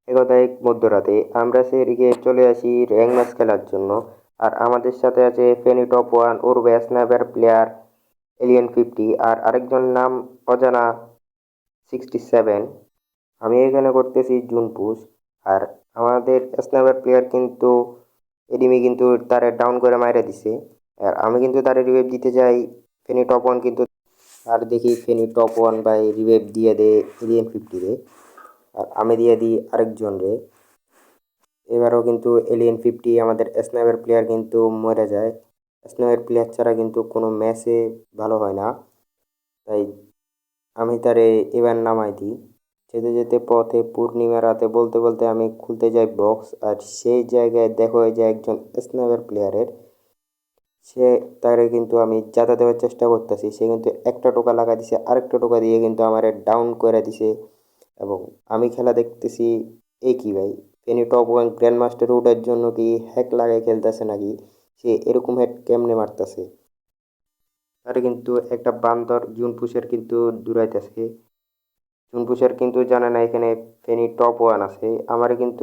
একদায়িক মধ্যরাতে আমরা সেদিকে চলে আসি র্যাঙ্ক ম্যাচ খেলার জন্য। আর আমাদের সাথে আছে ফেনী টপ ওয়ান ওর স্ন্যাপার প্লেয়ার এলিয়েন 50 আর আরেকজন নাম অজানা 67। আমি এখানে করতেছি জুন পুশ। আর আমাদের স্ন্যাপার প্লেয়ার কিন্তু এনিমি কিন্তু তারে ডাউন করে মাইরা দিছে। আর আমি কিন্তু তারে রিভাইভ দিতে যাই, ফেনী টপ ওয়ান কিন্তু আর দেখি ফেনী টপ ওয়ান বাই রিভাইভ দিয়ে দে এলিয়েন 50 রে। আর আমি দিয়ে দিই আরেকজন রে। এবারও কিন্তু এলিয়েন 50 আমাদের স্নাইপার প্লেয়ার কিন্তু মরে যায়। স্নাইপার প্লেয়ার ছাড়া কিন্তু কোনো ম্যাচে ভালো হয় না, তাই আমি তারে এবার নামাই দিই। যেতে যেতে পথে পূর্ণিমা রাতে বলতে বলতে আমি খুলতে যাই বক্স, আর সেই জায়গায় দেখা হয়ে যায় একজন স্নাইপার প্লেয়ারের। সে তারে কিন্তু আমি যাতা দেওয়ার চেষ্টা করতেছি, সে কিন্তু একটা টোকা লাগা দিছে, আরেকটা টোকা দিয়ে কিন্তু আমার ডাউন করে দিছে। এবং আমি খেলা দেখতেছি, এ কি ভাই, Feni top one grand master ওঠার জন্য কি হ্যাক লাগাই খেলতেছে নাকি? সে এরকম হ্যাক কেমনে মারতেছে? তারে কিন্তু একটা বান্দর জুনপুষের কিন্তু দূরাইতেছে। জুনপুষের কিন্তু জানে না এখানে ফেনী টপ ওয়ান আছে। আমার কিন্তু